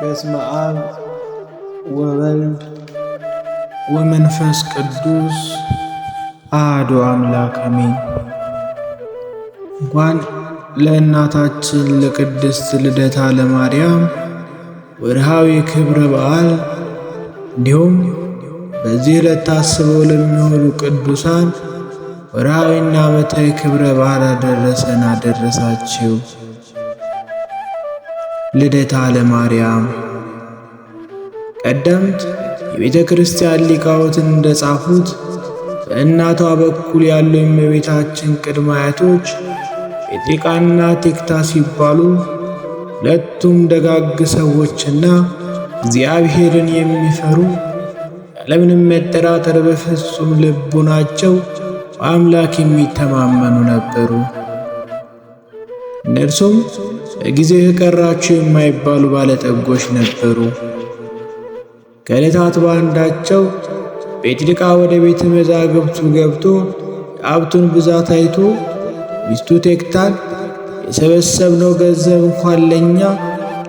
በስመ አብ ወወልድ ወመንፈስ ቅዱስ አሐዱ አምላክ አሜን። እንኳን ለእናታችን ለቅድስት ልደታ ለማርያም ወርሃዊ ክብረ በዓል እንዲሁም በዚህ ዕለት ታስበው ለሚሆኑ ቅዱሳን ወርሃዊና ዓመታዊ ክብረ በዓል አደረሰን አደረሳችሁ። ልደታ ለማርያም ቀደምት የቤተ ክርስቲያን ሊቃውንት እንደጻፉት በእናቷ በኩል ያሉ የእመቤታችን ቅድመ አያቶች ጴጥርቃና ቴክታ ሲባሉ ሁለቱም ደጋግ ሰዎችና እግዚአብሔርን የሚፈሩ ያለምንም መጠራጠር በፍጹም ልቡናቸው በአምላክ የሚተማመኑ ነበሩ። እነርሱም በጊዜው የቀራችሁ የማይባሉ ባለጠጎች ነበሩ። ከዕለታት በአንዳቸው ጴጥርቃ ወደ ቤተ መዛግብቱ ገብቶ የሀብቱን ብዛት አይቶ ሚስቱ ቴክታን የሰበሰብነው ገንዘብ እንኳን ለእኛ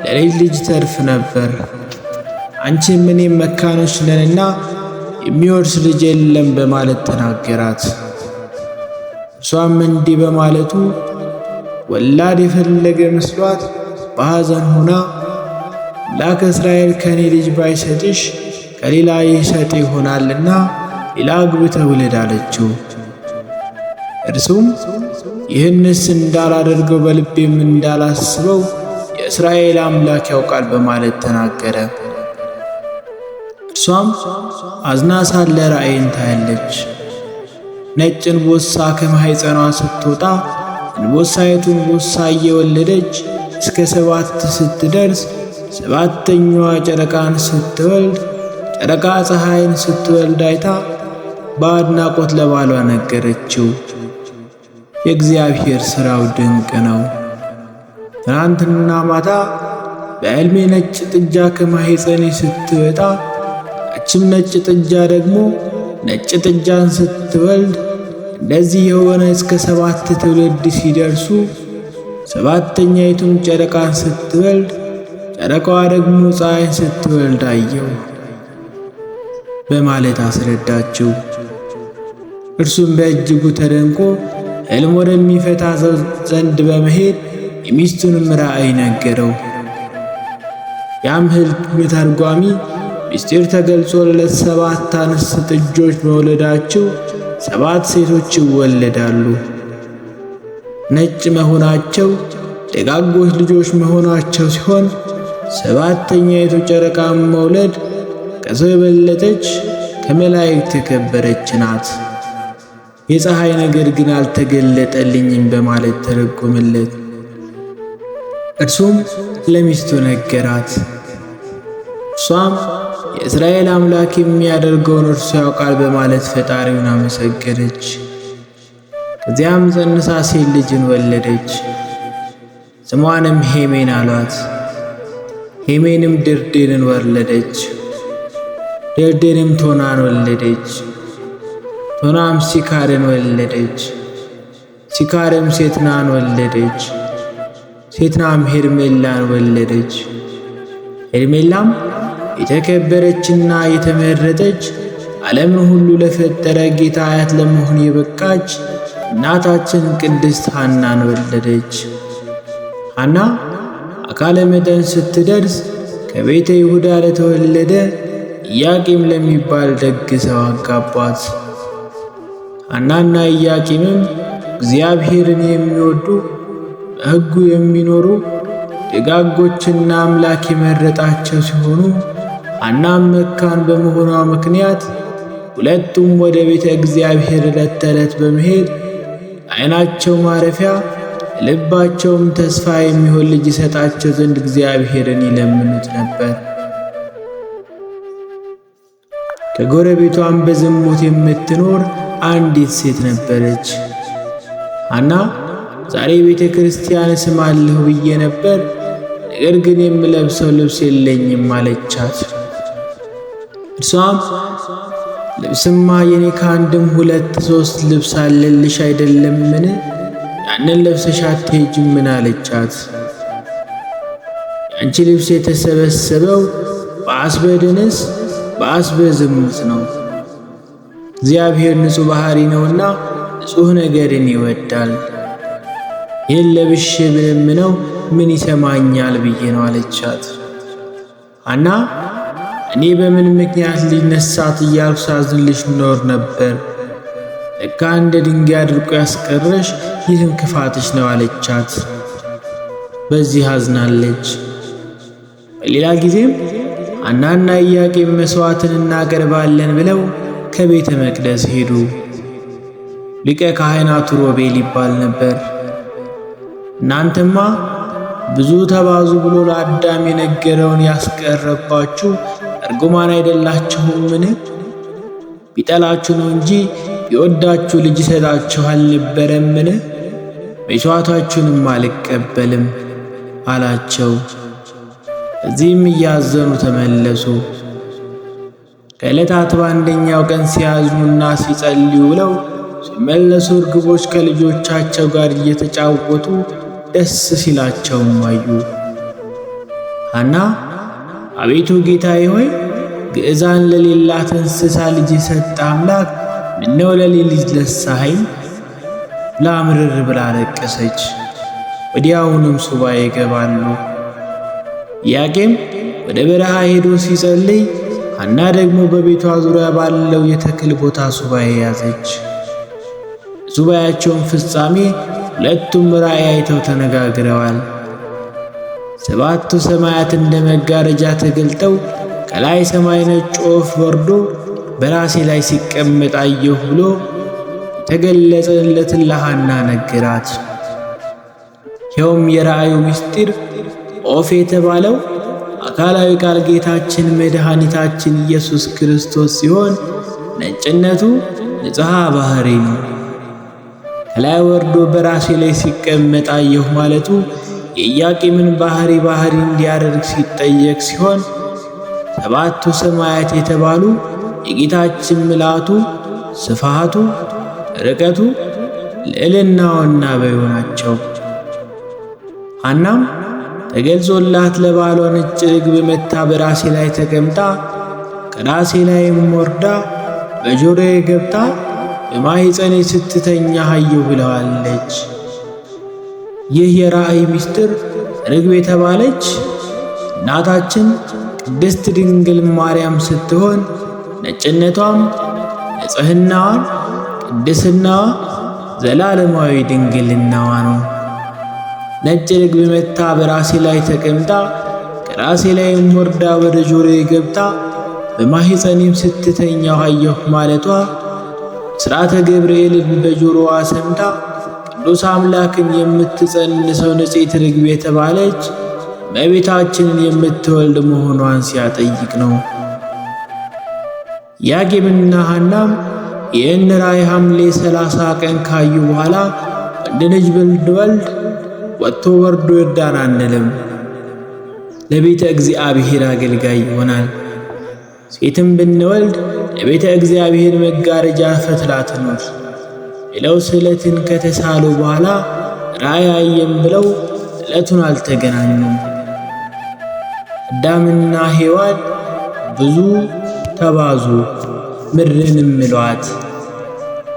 ለልጅ ልጅ ተርፍ ነበር፣ አንቺም እኔም መካኖች ነንና የሚወርስ ልጅ የለም በማለት ተናገራት። እሷም እንዲህ በማለቱ ወላድ የፈለገ መስሏት በሐዘን ሆና አምላከ እስራኤል ከኔ ልጅ ባይሰጥሽ ከሌላ ይሰጥ ይሆናልና ሌላ አግብተህ ውለድ አለችው። እርሱም ይህንስ እንዳላደርገው በልቤም እንዳላስበው የእስራኤል አምላክ ያውቃል በማለት ተናገረ። እርሷም አዝና ሳለ ራእይን ታያለች። ነጭ እንቦሳ ከማኅፀኗ ስትወጣ እንቦሳይቱ እንቦሳ እየወለደች እስከ 7 ስትደርስ ሰባተኛዋ ጨረቃን ስትወልድ ጨረቃ ፀሐይን ስትወልድ አይታ በአድናቆት ለባሏ ነገረችው። የእግዚአብሔር ሥራው ድንቅ ነው። ትናንትና ማታ በሕልሜ ነጭ ጥጃ ከማኅፀኔ ስትወጣ ያችም ነጭ ጥጃ ደግሞ ነጭ ጥጃን ስትወልድ እንደዚህ የሆነ እስከ 7 ትውልድ ሲደርሱ ሰባተኛይቱም ጨረቃን ስትወልድ ጨረቃዋ ደግሞ ፀሐይን ስትወልድ አየው በማለት አስረዳችው። እርሱም በእጅጉ ተደንቆ ሕልም ወደሚፈታ ሰው ዘንድ በመሄድ የሚስቱንም ራእይ ነገረው። ያም ሕልም ተርጓሚ ምስጢር ተገልጾለት 7 አንስት ጥጆች መውለዳቸው 7 ሴቶች ይወለዳሉ። ነጭ መሆናቸው ደጋጎች ልጆች መሆናቸው ሲሆን ሰባተኛይቱ ጨረቃን መውለድ ከሰው የበለጠች ከመላእክት የከበረች ናት። የፀሐይ ነገር ግን አልተገለጠልኝም በማለት ተረጎመለት። እርሱም ለሚስቱ ነገራት። እሷም የእስራኤል አምላክ የሚያደርገውን እርሱ ያውቃል በማለት ፈጣሪውን አመሰገነች። ከዚያም ጸንሳ ሴት ልጅን ወለደች። ስሟንም ሄሜን አሏት። ሄሜንም ድርዴንን ወለደች። ድርዴንም ቶናን ወለደች። ቶናም ሲካርን ወለደች። ሲካርም ሴትናን ወለደች። ሴትናም ሄርሜላን ወለደች። ሄርሜላም የተከበረችና የተመረጠች ዓለምን ሁሉ ለፈጠረ ጌታ አያት ለመሆን የበቃች እናታችን ቅድስት ሐናን ወለደች። ሐና አካለ መጠን ስትደርስ ከቤተ ይሁዳ ለተወለደ ኢያቄም ለሚባል ደግ ሰው አጋቧት። ሐናና ኢያቄምም እግዚአብሔርን የሚወዱ በሕጉ የሚኖሩ ደጋጎችና አምላክ የመረጣቸው ሲሆኑ ሐናም መካን በመሆኗ ምክንያት ሁለቱም ወደ ቤተ እግዚአብሔር ዕለት ተዕለት በመሄድ ዓይናቸው ማረፊያ ልባቸውም ተስፋ የሚሆን ልጅ ይሰጣቸው ዘንድ እግዚአብሔርን ይለምኑት ነበር። ከጎረቤቷም በዝሙት የምትኖር አንዲት ሴት ነበረች። ሐና ዛሬ ቤተ ክርስቲያን እስማለሁ ብዬ ነበር፣ ነገር ግን የምለብሰው ልብስ የለኝም አለቻት። እርሷም ልብስማ የኔ ከአንድም 2 3 ልብስ አለልሽ አይደለምን? ያንን ለብሰሽ አትሄጂም ምን አለቻት። አንቺ ልብስ የተሰበሰበው በአስበ ደነስ በአስበ ዝሙት ነው። እግዚአብሔር ንጹሕ ባሕሪ ነውና ንጹሕ ነገርን ይወዳል። ይህን ለብሼ ብለምነው ምን ይሰማኛል ብዬ ነው አለቻት። ሐና እኔ በምን ምክንያት ሊነሳት እያልኩ ሳዝንልሽ ኖር ነበር። ለካ እንደ ድንጋይ አድርቆ ያስቀረሽ ይህም ክፋትሽ ነው አለቻት። በዚህ አዝናለች። በሌላ ጊዜም ሐናና ኢያቄም መሥዋዕትን እናቀርባለን ብለው ከቤተ መቅደስ ሄዱ። ሊቀ ካህናቱ ሮቤል ይባል ነበር። እናንተማ ብዙ ተባዙ ብሎ ለአዳም የነገረውን ያስቀረባችሁ እርጉማን አይደላችሁምን? ቢጠላችሁ ነው እንጂ ቢወዳችሁ ልጅ ይሰጣችሁ አልነበረምን? መሥዋዕታችሁንም አልቀበልም አላቸው። እዚህም እያዘኑ ተመለሱ። ከዕለታት በአንደኛው ቀን ሲያዝኑና ሲጸልዩ ብለው ሲመለሱ እርግቦች ከልጆቻቸው ጋር እየተጫወቱ ደስ ሲላቸውም አዩ። ሐና አቤቱ ጌታዬ ሆይ ግዕዛን ለሌላት እንስሳ ልጅ የሰጠ አምላክ ምነው ለኔ ልጅ ነሳኸኝ ብላ ምርር ብላ ለቀሰች። ወዲያውኑም ሱባዔ ይገባሉ። ኢያቄም ወደ በረሃ ሄዶ ሲጸልይ፣ ሐና ደግሞ በቤቷ ዙሪያ ባለው የተክል ቦታ ሱባዔ ያዘች። ሱባዔያቸውን ፍጻሜ ሁለቱም ራእይ አይተው ተነጋግረዋል። ሰባቱ ሰማያት እንደ መጋረጃ ተገልጠው ከላይ ሰማይ ነጭ ወፍ ወርዶ በራሴ ላይ ሲቀመጥ አየሁ ብሎ የተገለጸለትን ለሐና ነገራት። ይኸውም የራእዩ ምስጢር ኦፍ የተባለው አካላዊ ቃል ጌታችን መድኃኒታችን ኢየሱስ ክርስቶስ ሲሆን ነጭነቱ ንጽሐ ባሕሪ ነው። ከላይ ወርዶ በራሴ ላይ ሲቀመጥ አየሁ ማለቱ የኢያቄምን ባሕሪ እንዲያደርግ ሲጠየቅ ሲሆን፣ ሰባቱ ሰማያት የተባሉ የጌታችን ምልአቱ፣ ስፋቱ፣ ርቀቱ፣ ልዕልናውና በዩ ናቸው። ሐናም ተገልጾላት ለባሏ ነጭ ርግብ መታ በራሴ ላይ ተቀምጣ ከራሴ ላይም ወርዳ በጆሮዬ ገብታ በማኅፀኔ ስትተኛ አየሁ ብለዋለች። ይህ የራእይ ምስጢር ርግብ የተባለች እናታችን ቅድስት ድንግል ማርያም ስትሆን ነጭነቷም ንጽሕናዋን፣ ቅድስናዋ፣ ዘላለማዊ ድንግልናዋ ነው። ነጭ ርግብ መታ በራሴ ላይ ተቀምጣ ከራሴ ላይም ወርዳ ወደ ጆሮዬ ገብታ በማኅፀኔም ስትተኛ አየሁ ማለቷ ሥርዓተ ገብርኤልን በጆሮዋ ሰምታ ቅዱስ አምላክን የምትጸንሰው ንጽሕት ርግብ የተባለች እመቤታችንን የምትወልድ መሆኗን ሲያጠይቅ ነው። ኢያቄምና ሐናም ይህን ራእይ ሐምሌ 30 ቀን ካዩ በኋላ ወንድ ልጅ ብንወልድ ወጥቶ ወርዶ ይርዳን አንልም፣ ለቤተ እግዚአብሔር አገልጋይ ይሆናል። ሴትም ብንወልድ ለቤተ እግዚአብሔር መጋረጃ ፈትላ ትኑር ብለው ስዕለትን ከተሳሉ በኋላ ራእይ አየን ብለው ዕለቱን አልተገናኙም። አዳምና ሔዋን ብዙ ተባዙ ምድርንም ምሏት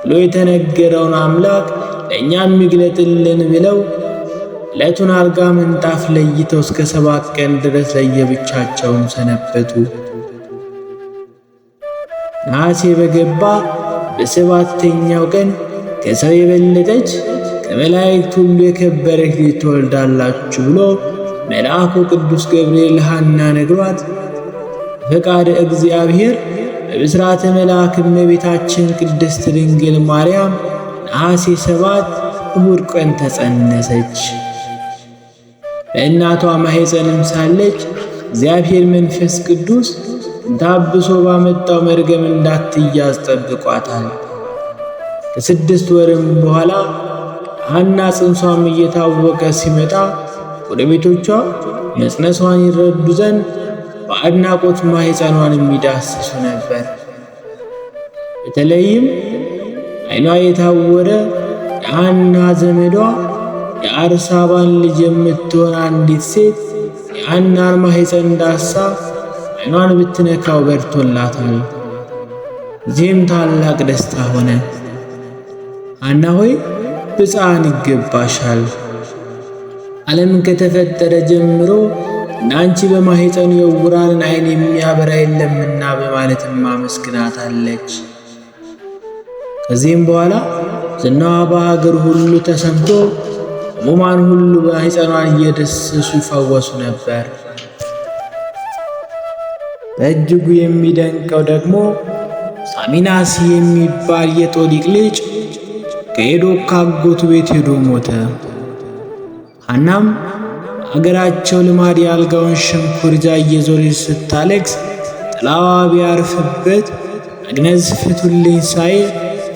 ብሎ የተነገረውን አምላክ ለእኛም ይግለጥልን ብለው ዕለቱን አልጋ ምንጣፍ ለይተው እስከ 7 ቀን ድረስ ለየብቻቸውም ሰነበቱ። ነሐሴ በገባ በሰባተኛው ቀን ከሰው የበለጠች ከመላእክት ሁሉ የከበረች ልጅ ትወልዳላችሁ ብሎ መልአኩ ቅዱስ ገብርኤል ሐና ነግሯት በፈቃደ እግዚአብሔር በብስራተ መልአክ እመቤታችን ቅድስት ድንግል ማርያም ነሐሴ 7 እሑድ ቀን ተጸነሰች። በእናቷ ማኅፀንም ሳለች እግዚአብሔር መንፈስ ቅዱስ ታብሶ ባመጣው መርገም እንዳትያዝ ጠብቋታል። ከ6 ወርም በኋላ ሐና ጽንሷም እየታወቀ ሲመጣ ጎረቤቶቿ መጽነሷን ይረዱ ዘንድ በአድናቆት ማኅፀኗን የሚዳስሱ ነበር። በተለይም ዓይኗ የታወረ የሐና ዘመዷ የአርሳባን ልጅ የምትሆን አንዲት ሴት የሐናን ማኅፀን ዳሳ ዓይኗን ብትነካው በርቶላታል። እዚህም ታላቅ ደስታ ሆነ። ሐና ሆይ ብፅዓን ይገባሻል፣ ዓለም ከተፈጠረ ጀምሮ እንዳንቺ በማኅፀኑ የዕውራንን ዓይን የሚያበራ የለምና በማለትም አመስግናታለች። ከዚህም በኋላ ዝናዋ በሀገር ሁሉ ተሰምቶ ሕሙማን ሁሉ ማኅፀኗን እየዳሰሱ ይፈወሱ ነበር። በእጅጉ የሚደንቀው ደግሞ ሳሚናስ የሚባል የጦሊቅ ልጅ ከሄኖክ ካጎቱ ቤት ሄዶ ሞተ። ሐናም አገራቸው ልማድ የአልጋውን ሸንኮርጃ እየዞረች ስታለቅስ ጥላዋ ቢያርፍበት መግነዝ ፍቱልኝ ሳይል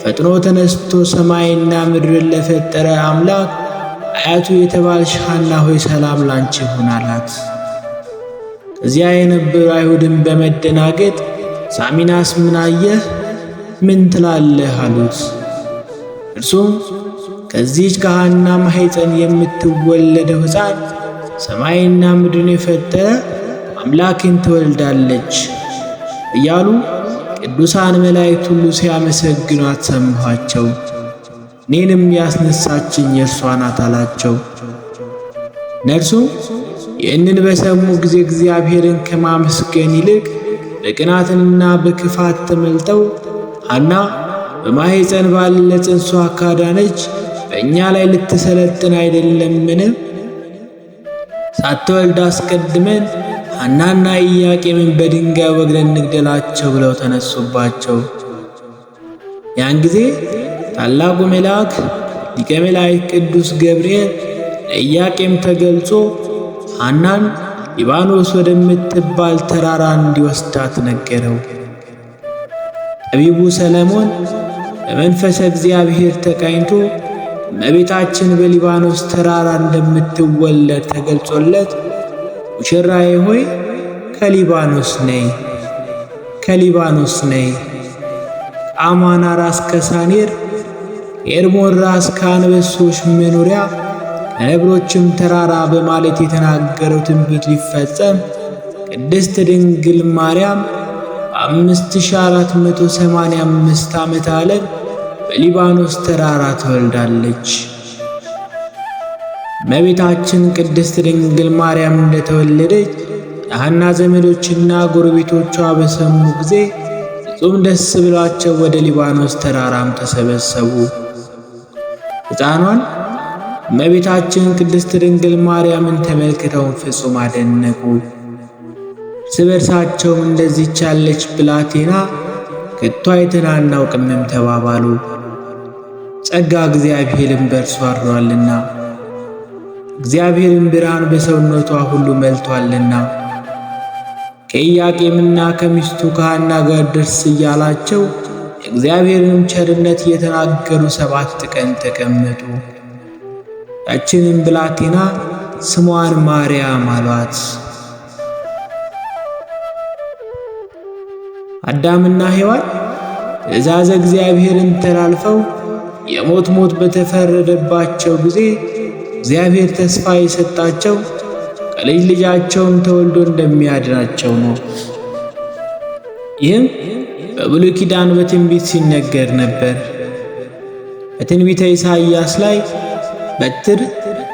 ፈጥኖ ተነስቶ ሰማይና ምድርን ለፈጠረ አምላክ አያቱ የተባልሽ ሐና ሆይ ሰላም ላንቺ ይሁን አላት። ከዚያ የነበሩ አይሁድን በመደናገጥ ሳሚናስ ምን አየህ? ምን ትላለህ? አሉት። እርሱም ከዚህች ከሐና ማኅፀን የምትወለደው ሕፃን ሰማይና ምድርን የፈጠረ አምላክን ትወልዳለች እያሉ ቅዱሳን መላእክት ሁሉ ሲያመሰግኗት ሰማኋቸው። እኔንም ያስነሳችኝ እርሷ ናት አላቸው። እነርሱም ይህንን በሰሙ ጊዜ እግዚአብሔርን ከማመስገን ይልቅ በቅናትና በክፋት ተሞልተው ሐና በማኅፀን ባለ ጽንሷ ካዳነች በእኛ ላይ ልትሰለጥን አይደለምን? ሳትወልድ አስቀድመን ሐናና ኢያቄምን በድንጋይ ወግረን እንግደላቸው ብለው ተነሱባቸው። ያን ጊዜ ታላቁ መልአክ ሊቀ መላእክት ቅዱስ ገብርኤል ለኢያቄም ተገልጾ ሐናን ሊባኖስ ወደምትባል ተራራ እንዲወስዳት ነገረው። ጠቢቡ ሰለሞን በመንፈሰ እግዚአብሔር ተቃኝቶ እመቤታችን በሊባኖስ ተራራ እንደምትወለድ ተገልጾለት ሙሽራዬ ሆይ ከሊባኖስ ነይ፣ ከሊባኖስ ነይ፣ ከአማና ራስ ከሳኔር ከኤርሞን ራስ ከአንበሶች መኖሪያ ከነብሮችም ተራራ በማለት የተናገረው ትንቢት ሊፈጸም ቅድስት ድንግል ማርያም በ5485 ዓመተ ዓለም በሊባኖስ ተራራ ተወልዳለች። እመቤታችን ቅድስት ድንግል ማርያም እንደተወለደች የሐና ዘመዶችና ጎረቤቶቿ በሰሙ ጊዜ ፍጹም ደስ ብሏቸው ወደ ሊባኖስ ተራራም ተሰበሰቡ። ሕፃኗን እመቤታችን ቅድስት ድንግል ማርያምን ተመልክተው ፍጹም አደነቁ። እርስ በርሳቸውም እንደዚህች ያለች ብላቴና ከቶ አይተን አናውቅምም ተባባሉ። ጸጋ እግዚአብሔርን በእርሷ አድሯልና እግዚአብሔርን ብርሃን በሰውነቷ ሁሉ መልቷልና። ከኢያቄምና ከሚስቱ ከሐና ጋር ደስ እያላቸው የእግዚአብሔርንም ቸርነት እየተናገሩ 7 ቀን ተቀመጡ። ያችንም ብላቴና ስሟን ማርያም አሏት። አዳምና ሔዋን ትእዛዘ እግዚአብሔርን ተላልፈው የሞት ሞት በተፈረደባቸው ጊዜ እግዚአብሔር ተስፋ የሰጣቸው ከልጅ ልጃቸውም ተወልዶ እንደሚያድናቸው ነው። ይህም በብሉይ ኪዳን በትንቢት ሲነገር ነበር። በትንቢተ ኢሳይያስ ላይ በትር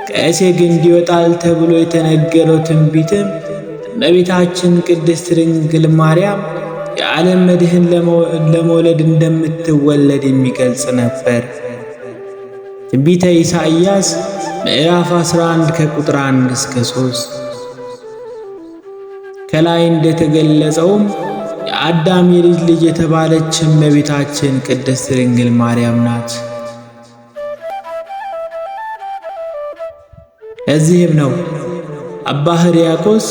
ከእሴይ ግንድ ይወጣል ተብሎ የተነገረው ትንቢትም እመቤታችን ቅድስት ድንግል ማርያም የዓለም መድህን ለመውለድ እንደምትወለድ የሚገልጽ ነበር። ትንቢተ ኢሳይያስ ምዕራፍ 11 ከቁጥር 1 እስከ 3። ከላይ እንደተገለጸውም የአዳም የልጅ ልጅ የተባለች እመቤታችን ቅድስት ድንግል ማርያም ናት። ለዚህም ነው አባ ሕርያቆስ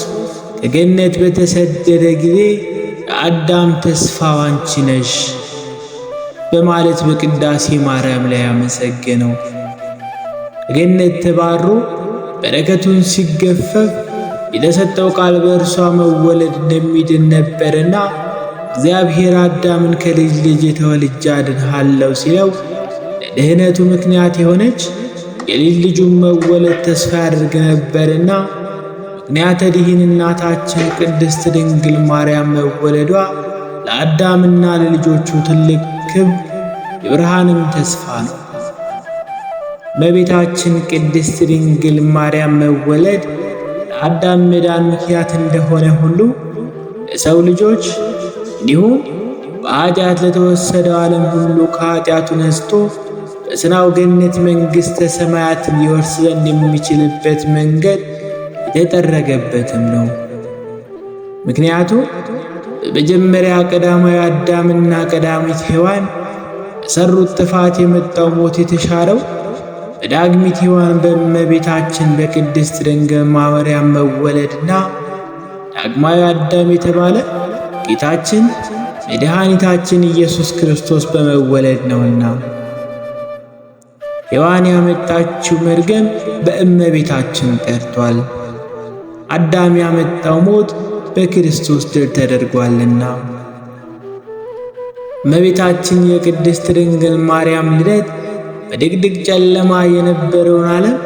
ከገነት በተሰደደ ጊዜ የአዳም ተስፋው አንቺ ነሽ በማለት በቅዳሴ ማርያም ላይ ያመሰገነው። ከገነት ተባሮ በረከቱን ሲገፈፍ የተሰጠው ቃል በእርሷ መወለድ እንደሚድን ነበርና እግዚአብሔር አዳምን ከልጅ ልጅ ተወልጄ አድንሃለሁ ሲለው ለድህነቱ ምክንያት የሆነች የልጅ ልጁን መወለድ ተስፋ ያደርግ ነበርና ምክንያተ ድኂን እናታችን ቅድስት ድንግል ማርያም መወለዷ ለአዳምና ለልጆቹ ትልቅ ክብር የብርሃንም ተስፋ ነው። እመቤታችን ቅድስት ድንግል ማርያም መወለድ ለአዳም መዳን ምክንያት እንደሆነ ሁሉ ለሰው ልጆች እንዲሁም በኃጢአት ለተወሰደው ዓለም ሁሉ ከኃጢአቱ ነስቶ በጽናው ገነት መንግሥተ ሰማያትን ሊወርስ ዘንድ የሚችልበት መንገድ የተጠረገበትም ነው። ምክንያቱም በመጀመሪያ ቀዳማዊ አዳምና ቀዳሚት ሔዋን በሠሩት ጥፋት የመጣው ሞት የተሻረው በዳግሚት ሔዋን በእመቤታችን በቅድስት ድንግል ማርያም መወለድና ዳግማዊ አዳም የተባለ ጌታችን መድኃኒታችን ኢየሱስ ክርስቶስ በመወለድ ነውና። ሔዋን ያመጣችው መርገም በእመቤታችን ቀርቷል። አዳም ያመጣው ሞት በክርስቶስ ድል ተደርጓልና። እመቤታችን የቅድስት ድንግል ማርያም ልደት በድቅድቅ ጨለማ የነበረውን ዓለም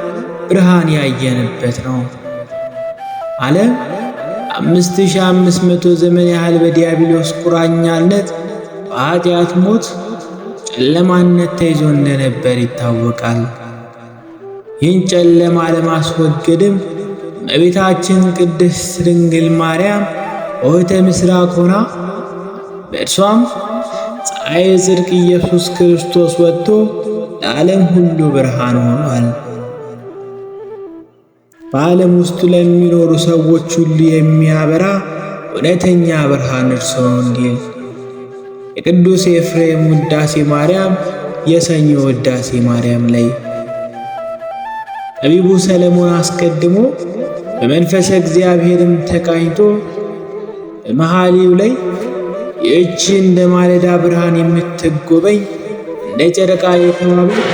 ብርሃን ያየንበት ነው። ዓለም 5500 ዘመን ያህል በዲያብሎስ ቁራኛነት በኃጢአት ሞት ጨለማነት ተይዞ እንደነበር ይታወቃል። ይህን ጨለማ ለማስወገድም እመቤታችን ቅድስት ድንግል ማርያም ኆኅተ ምሥራቅ ሆና በእርሷም ፀሐየ ጽድቅ ኢየሱስ ክርስቶስ ወጥቶ ለዓለም ሁሉ ብርሃን ሆኗል። በዓለም ውስጥ ለሚኖሩ ሰዎች ሁሉ የሚያበራ እውነተኛ ብርሃን እርሱ ነው እንዲል የቅዱስ ኤፍሬም ውዳሴ ማርያም የሰኞ ውዳሴ ማርያም ላይ ጠቢቡ ሰለሞን አስቀድሞ በመንፈሰ እግዚአብሔርም ተቃኝቶ በመኃልዩ ላይ ይህች እንደ ማለዳ ብርሃን የምትጎበኝ እንደ ጨረቃ የተዋበች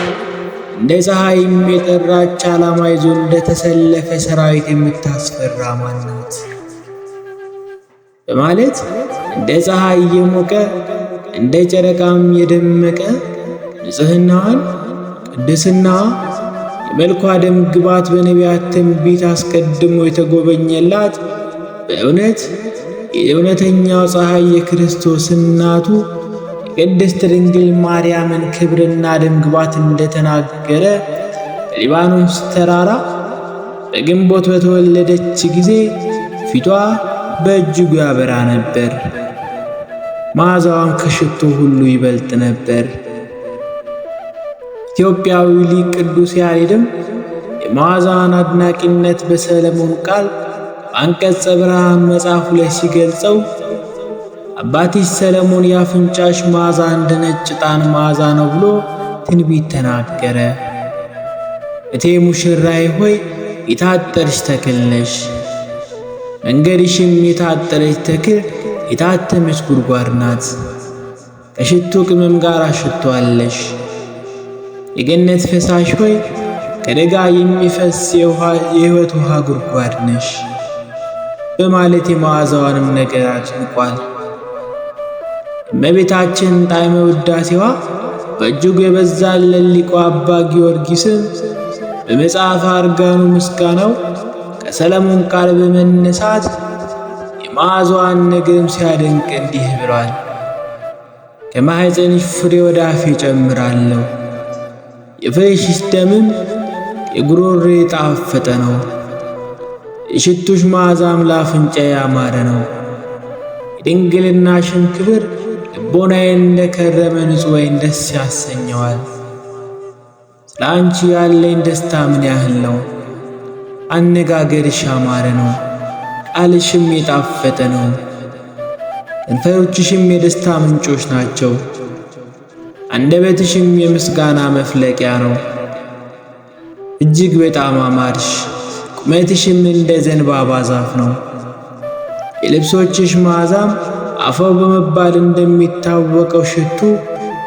እንደ ፀሐይም የጠራች ዓላማ ይዞ እንደተሰለፈ ሰራዊት የምታስፈራ ማን ናት? በማለት እንደ ፀሐይ የሞቀ እንደ ጨረቃም የደመቀ ንጽሕናዋን ቅድስናዋ የመልኳ ደም ግባት በነቢያት ትንቢት አስቀድሞ የተጎበኘላት በእውነት የእውነተኛው ፀሐይ የክርስቶስ እናቱ የቅድስት ድንግል ማርያምን ክብርና ደም ግባት እንደተናገረ በሊባኖስ ተራራ በግንቦት በተወለደች ጊዜ ፊቷ በእጅጉ ያበራ ነበር። መዓዛዋም ከሽቱ ሁሉ ይበልጥ ነበር። ኢትዮጵያዊ ሊቅ ቅዱስ ያሬድም የመዓዛዋን አድናቂነት በሰለሞን ቃል በአንቀጸ ብርሃን መጽሐፉ ላይ ሲገልጸው አባትሽ ሰለሞን የአፍንጫሽ መዓዛ እንደ ነጭ ዕጣን መዓዛ ነው ብሎ ትንቢት ተናገረ። እቴ ሙሽራዬ ሆይ የታጠርሽ ተክል ነሽ፣ መንገድሽም የታጠረች ተክል የታተመች ጉድጓድ ናት። ከሽቱ ቅመም ጋር አሽቷለሽ። የገነት ፈሳሽ ሆይ ከደጋ የሚፈስ የሕይወት ውሃ ጉድጓድ ነሽ በማለት የመዓዛዋንም ነገር አድንቋል። እመቤታችን ጣዕመ ውዳሴዋ በእጅጉ የበዛለት ሊቁ አባ ጊዮርጊስም በመጽሐፈ አርጋኑ ምስጋናው ከሰለሞን ቃል በመነሳት የመዓዛዋን ነገርም ሲያደንቅ እንዲህ ብሏል። ከማኅፀንሽ ፍሬ ወደ አፌ ጨምራለሁ፣ የፍሬሽስ ደምም የጉሮሮዬ የጣፈጠ ነው። የሽቱሽ መዓዛም ለአፍንጫዬ ያማረ ነው። የድንግልናሽን ክብር ልቦናዬን እንደ ከረመ ንጹሕ ወይን ደስ ያሰኘዋል። ስለ አንቺ ያለኝ ደስታ ምን ያህል ነው! አነጋገርሽ ያማረ ነው፣ ቃልሽም የጣፈጠ ነው። ከንፈሮችሽም የደስታ ምንጮች ናቸው። አንደበትሽም የምስጋና መፍለቂያ ነው። እጅግ በጣም አማርሽ፣ ቁመትሽም እንደ ዘንባባ ዛፍ ነው። የልብሶችሽ መዓዛም አፈው በመባል እንደሚታወቀው ሽቱ፣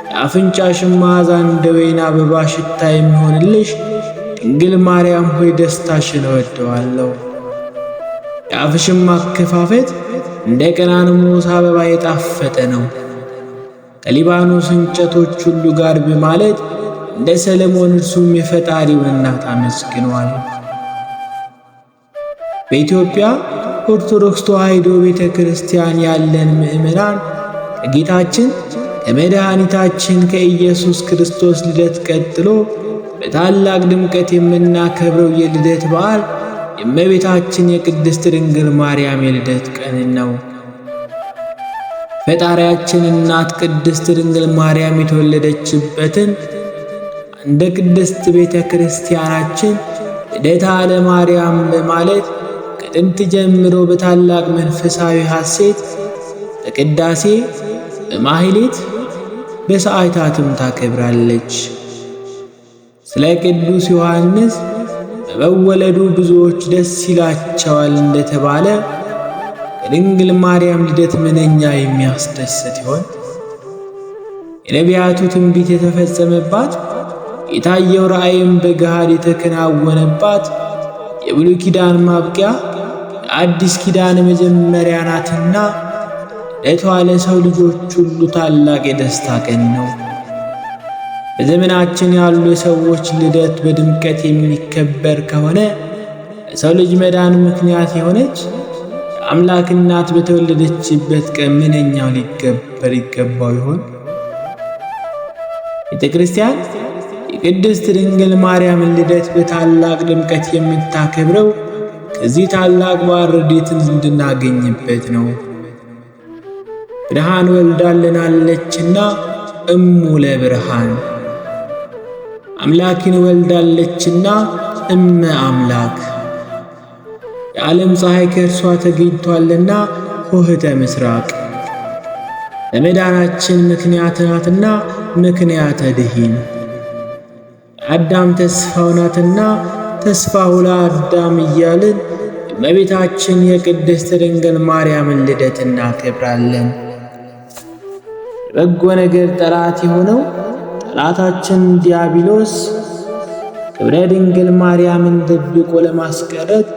የአፍንጫሽም መዓዛ እንደ ወይን አበባ ሽታ የሚሆንልሽ ድንግል ማርያም ሆይ ደስታሽን እወደዋለሁ። የአፍሽም አከፋፈት እንደ ቀናንሞስ አበባ የጣፈጠ ነው። ከሊባኖስ እንጨቶች ሁሉ ጋር በማለት እንደ ሰለሞን እርሱም የፈጣሪውን እናት አመስግኗል። በኢትዮጵያ ኦርቶዶክስ ተዋሕዶ ቤተ ክርስቲያን ያለን ምእመናን ከጌታችን ከመድኃኒታችን ከኢየሱስ ክርስቶስ ልደት ቀጥሎ በታላቅ ድምቀት የምናከብረው የልደት በዓል የእመቤታችን የቅድስት ድንግል ማርያም የልደት ቀን ነው። ፈጣሪያችን እናት ቅድስት ድንግል ማርያም የተወለደችበትን እንደ ቅድስት ቤተ ክርስቲያናችን ልደታ ለማርያም በማለት ከጥንት ጀምሮ በታላቅ መንፈሳዊ ሐሴት በቅዳሴ በማህሌት በሰዓታትም ታከብራለች። ስለ ቅዱስ ዮሐንስ በመወለዱ ብዙዎች ደስ ይላቸዋል እንደተባለ የድንግል ማርያም ልደት ምንኛ የሚያስደስት ይሆን? የነቢያቱ ትንቢት የተፈጸመባት፣ የታየው ራእይም በገሃድ የተከናወነባት የብሉይ ኪዳን ማብቂያ የአዲስ ኪዳን መጀመሪያ ናትና ልደቷ ለሰው ልጆች ሁሉ ታላቅ የደስታ ቀን ነው። በዘመናችን ያሉ የሰዎች ልደት በድምቀት የሚከበር ከሆነ ለሰው ልጅ መዳን ምክንያት የሆነች የአምላክ እናት በተወለደችበት ቀን ምንኛው ሊከበር ይገባው ይሆን? ቤተ ክርስቲያን የቅድስት ድንግል ማርያምን ልደት በታላቅ ድምቀት የምታከብረው ከዚህ ታላቅ በዓል ረድኤትን እንድናገኝበት ነው። ብርሃን ወልዳልናለችና እሙ ለብርሃን፣ አምላክን ወልዳለችና እመ አምላክ፣ የዓለም ፀሐይ ከእርሷ ተገኝቷልና ሆህተ ምስራቅ፣ ለመዳናችን ምክንያት ናትና ምክንያተ ድኂን፣ አዳም ተስፋው ናትና ተስፋው ለአዳም እያልን የእመቤታችን የቅድስት ድንግል ማርያምን ልደት እናከብራለን። የበጎ ነገር ጠላት የሆነው ጠላታችን ዲያብሎስ ክብረ ድንግል ማርያምን ደብቆ ለማስቀረት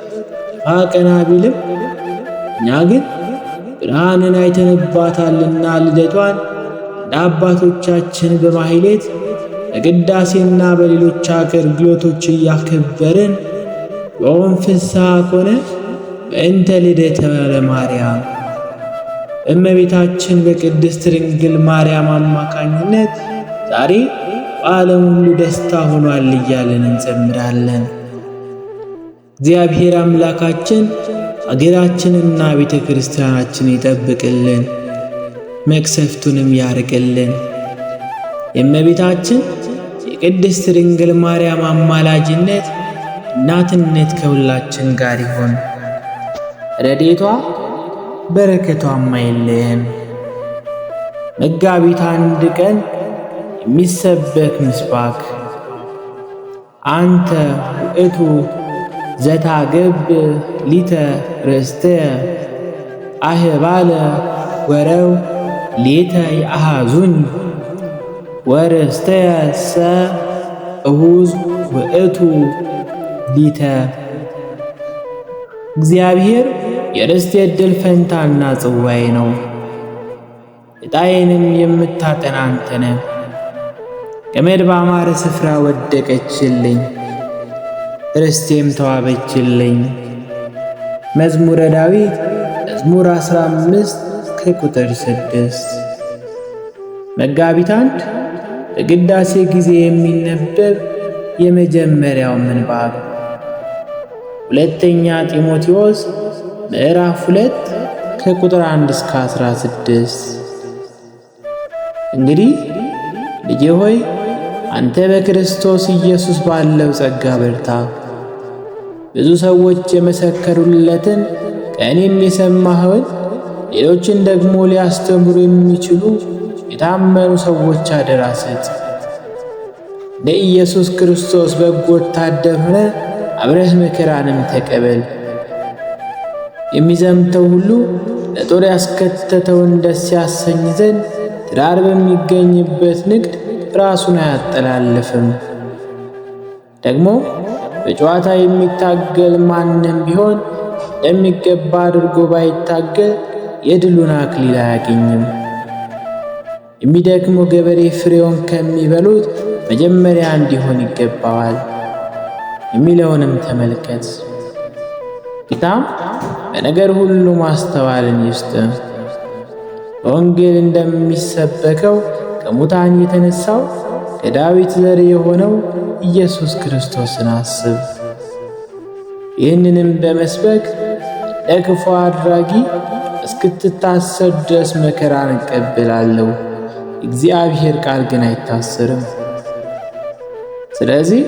ቀና ቢልም እኛ ግን ብርሃንን አይተንባታልና ልደቷን እንደ አባቶቻችን በማህሌት በቅዳሴና በሌሎች አገልግሎቶች እያከበርን ዮም ፍስሐ ኮነ በእንተ ልደተ ለማርያም፣ እመቤታችን በቅድስት ድንግል ማርያም አማካኝነት ዛሬ በዓለም ሁሉ ደስታ ሆኗል እያለን እንዘምራለን። እግዚአብሔር አምላካችን አገራችንና ቤተ ክርስቲያናችን ይጠብቅልን፣ መቅሰፍቱንም ያርቅልን። የእመቤታችን የቅድስት ድንግል ማርያም አማላጅነት እናትነት ከሁላችን ጋር ይሁን። ረድኤቷ በረከቷም አይለየን። መጋቢት 1 ቀን የሚሰበክ ምስባክ። አንተ ውእቱ ዘታገብ ሊተ ርስተ አህባለ ወረው ሌተ የአሃዙኝ ወርስተሰ እሁዝ ውእቱ ሊተ። እግዚአብሔር የርስቴ ዕድል ፈንታና ጽዋዬ ነው፣ ዕጣዬንም የምታጠና አንተ ነህ። ገመድ ባማረ ስፍራ ወደቀችልኝ፣ ርስቴም ተዋበችልኝ። መዝሙረ ዳዊት መዝሙር 15 ከቁጥር 6። መጋቢት 1 በቅዳሴ ጊዜ የሚነበብ የመጀመሪያው ምንባብ ሁለተኛ ጢሞቴዎስ ምዕራፍ 2 ከቁጥር 1 እስከ 16። እንግዲህ ልጄ ሆይ አንተ በክርስቶስ ኢየሱስ ባለው ጸጋ በርታ። ብዙ ሰዎች የመሰከሩለትን ከእኔም የሰማኸውን ሌሎችን ደግሞ ሊያስተምሩ የሚችሉ የታመኑ ሰዎች አደራ ስጥ። ለኢየሱስ ክርስቶስ በጎ ወታደር ሆነህ አብረህ መከራንም ተቀበል። የሚዘምተው ሁሉ ለጦር ያስከተተውን ደስ ያሰኝ ዘንድ ትዳር በሚገኝበት ንግድ ራሱን አያጠላልፍም። ደግሞ በጨዋታ የሚታገል ማንም ቢሆን የሚገባ አድርጎ ባይታገል የድሉን አክሊል አያገኝም። የሚደክመው ገበሬ ፍሬውን ከሚበሉት መጀመሪያ እንዲሆን ይገባዋል የሚለውንም ተመልከት። ጌታም በነገር ሁሉ ማስተዋልን ይስጥ። በወንጌል እንደሚሰበከው ከሙታን የተነሳው ከዳዊት ዘር የሆነው ኢየሱስ ክርስቶስን አስብ። ይህንንም በመስበክ ለክፉ አድራጊ እስክትታሰር ድረስ መከራን እቀበላለሁ። እግዚአብሔር ቃል ግን አይታሰርም። ስለዚህ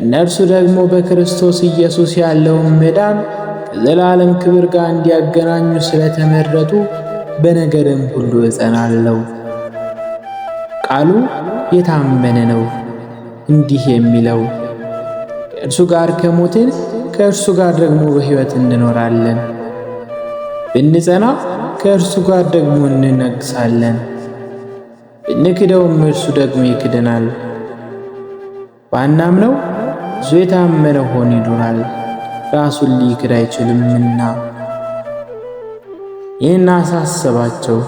እነርሱ ደግሞ በክርስቶስ ኢየሱስ ያለውን መዳን ከዘላለም ክብር ጋር እንዲያገናኙ ስለተመረጡ በነገርም ሁሉ እጸናለሁ። ቃሉ የታመነ ነው፣ እንዲህ የሚለው ከእርሱ ጋር ከሞትን ከእርሱ ጋር ደግሞ በሕይወት እንኖራለን። ብንጸና ከእርሱ ጋር ደግሞ እንነግሣለን። ብንክደውም እርሱ ደግሞ ይክደናል። ባናምነው እርሱ የታመነ ሆኖ ይኖራል፣ ራሱን ሊክድ አይችልምና። ይህን አሳስባቸው፣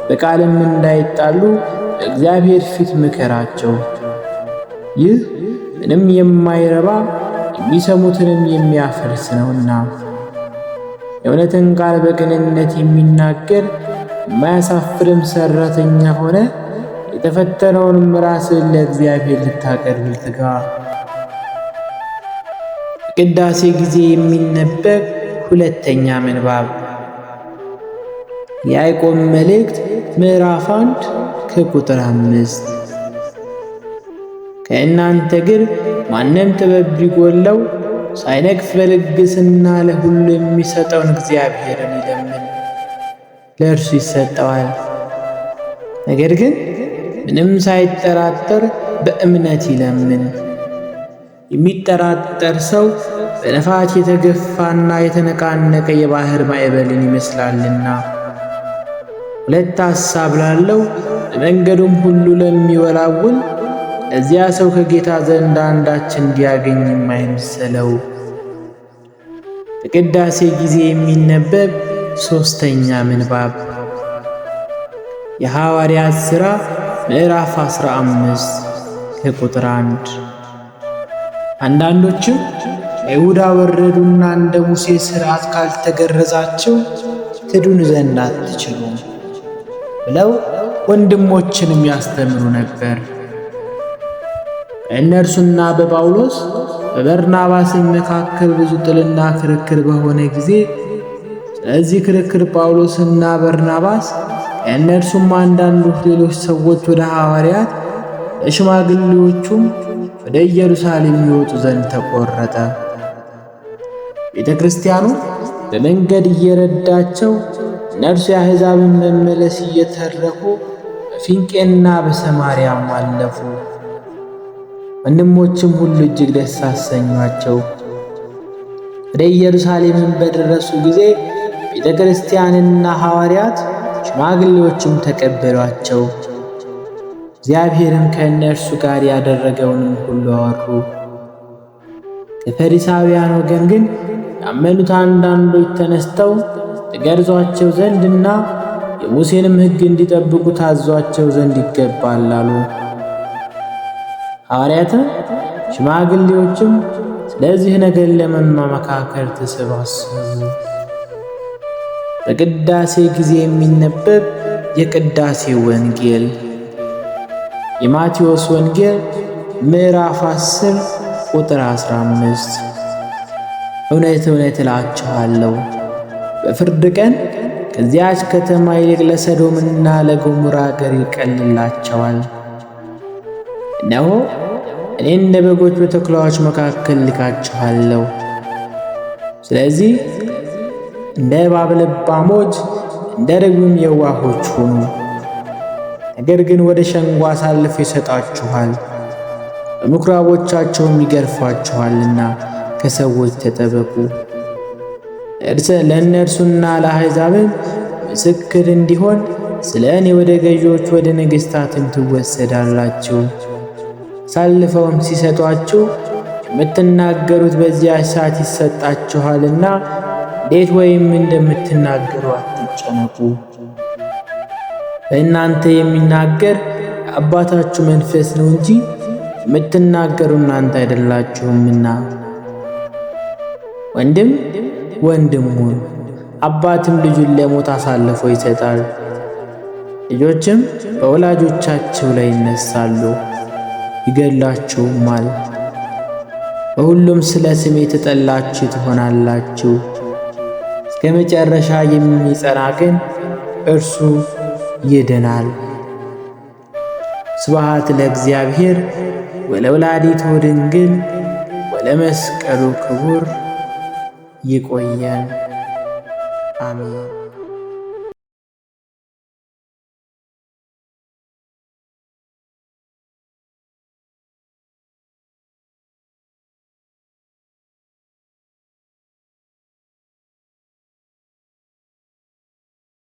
በቃልም እንዳይጣሉ በእግዚአብሔር ፊት ምከራቸው። ይህ ምንም የማይረባ የሚሰሙትንም የሚያፈርስ ነውና። የእውነትን ቃል በቅንነት የሚናገር የማያሳፍርም ሠራተኛ ሆነ የተፈተነውንም ራስን ለእግዚአብሔር ልታቀርብ ትጋ። በቅዳሴ ጊዜ የሚነበብ ሁለተኛ ምንባብ የያዕቆብ መልእክት ምዕራፍ 1 ከቁጥር 5። ከእናንተ ግን ማንም ጥበብ ቢጎለው ሳይነቅፍ በልግስና ለሁሉ የሚሰጠውን እግዚአብሔርን ይለምን፣ ለእርሱ ይሰጠዋል። ነገር ግን ምንም ሳይጠራጠር በእምነት ይለምን። የሚጠራጠር ሰው በነፋስ የተገፋና የተነቃነቀ የባሕር ማዕበልን ይመስላልና። ሁለት ሐሳብ ላለው በመንገዱም ሁሉ ለሚወላውል ለዚያ ሰው ከጌታ ዘንድ አንዳች እንዲያገኝ የማይመሰለው። በቅዳሴ ጊዜ የሚነበብ ሦስተኛ ምንባብ የሐዋርያት ሥራ ምዕራፍ 15 ከቁጥር 1። አንዳንዶችም አይሁዳ ወረዱና እንደ ሙሴ ሥርዓት ካልተገረዛችሁ ትድኑ ዘንድ አትችሉም ብለው ወንድሞችንም ያስተምሩ ነበር። በእነርሱና በጳውሎስ በበርናባስም መካከል ብዙ ጥልና ክርክር በሆነ ጊዜ፣ ስለዚህ ክርክር ጳውሎስና በርናባስ ከእነርሱም አንዳንዶች ሌሎች ሰዎች ወደ ሐዋርያት ለሽማግሌዎቹም ወደ ኢየሩሳሌም ይወጡ ዘንድ ተቆረጠ። ቤተ ክርስቲያኑ በመንገድ እየረዳቸው እነርሱ የአሕዛብን መመለስ እየተረኩ በፊንቄና በሰማርያም አለፉ። ወንድሞችም ሁሉ እጅግ ደስ አሰኟቸው። ወደ ኢየሩሳሌምን በደረሱ ጊዜ ቤተ ክርስቲያንና ሐዋርያት ሽማግሌዎችም ተቀበሏቸው። እግዚአብሔርም ከእነርሱ ጋር ያደረገውንም ሁሉ አወሩ። ከፈሪሳውያን ወገን ግን ያመኑት አንዳንዶች ተነስተው ተገርዟቸው ዘንድና የሙሴንም ሕግ እንዲጠብቁ ታዟቸው ዘንድ ይገባል አሉ። ሐዋርያትም ሽማግሌዎችም ስለዚህ ነገር ለመመካከር ተሰባሰቡ። በቅዳሴ ጊዜ የሚነበብ የቅዳሴ ወንጌል የማቴዎስ ወንጌል ምዕራፍ 10 ቁጥር 15። እውነት እውነት እላችኋለሁ በፍርድ ቀን ከዚያች ከተማ ይልቅ ለሰዶምና ለገሞራ አገር ይቀልላቸዋል። እነሆ እኔ እንደ በጎች በተኩላዎች መካከል ልካችኋለሁ። ስለዚህ እንደ እባብ ልባሞች እንደ ርግብም የዋሆች ሁኑ። ነገር ግን ወደ ሸንጎ አሳልፈው ይሰጣችኋል፣ በምኵራቦቻቸውም ይገርፏችኋልና ከሰዎች ተጠበቁ። ለእነርሱና ለአሕዛብም ምስክር እንዲሆን ስለ እኔ ወደ ገዢዎች ወደ ነገሥታትም ትወሰዳላችሁ። አሳልፈውም ሲሰጧችሁ የምትናገሩት በዚያች ሰዓት ይሰጣችኋልና እንዴት ወይም እንደምትናገሩ አትጨነቁ። በእናንተ የሚናገር የአባታችሁ መንፈስ ነው እንጂ የምትናገሩ እናንተ አይደላችሁምና። ወንድም ወንድሙን፣ አባትም ልጁን ለሞት አሳልፎ ይሰጣል። ልጆችም በወላጆቻቸው ላይ ይነሳሉ፣ ይገድላቸውማል። በሁሉም ስለ ስሜ የተጠላችሁ ትሆናላችሁ። እስከ መጨረሻ የሚጸና ግን እርሱ ይድናል። ስብሐት ለእግዚአብሔር ወለወላዲቱ ድንግል ወለመስቀሉ ክቡር። ይቆየን። አሜን።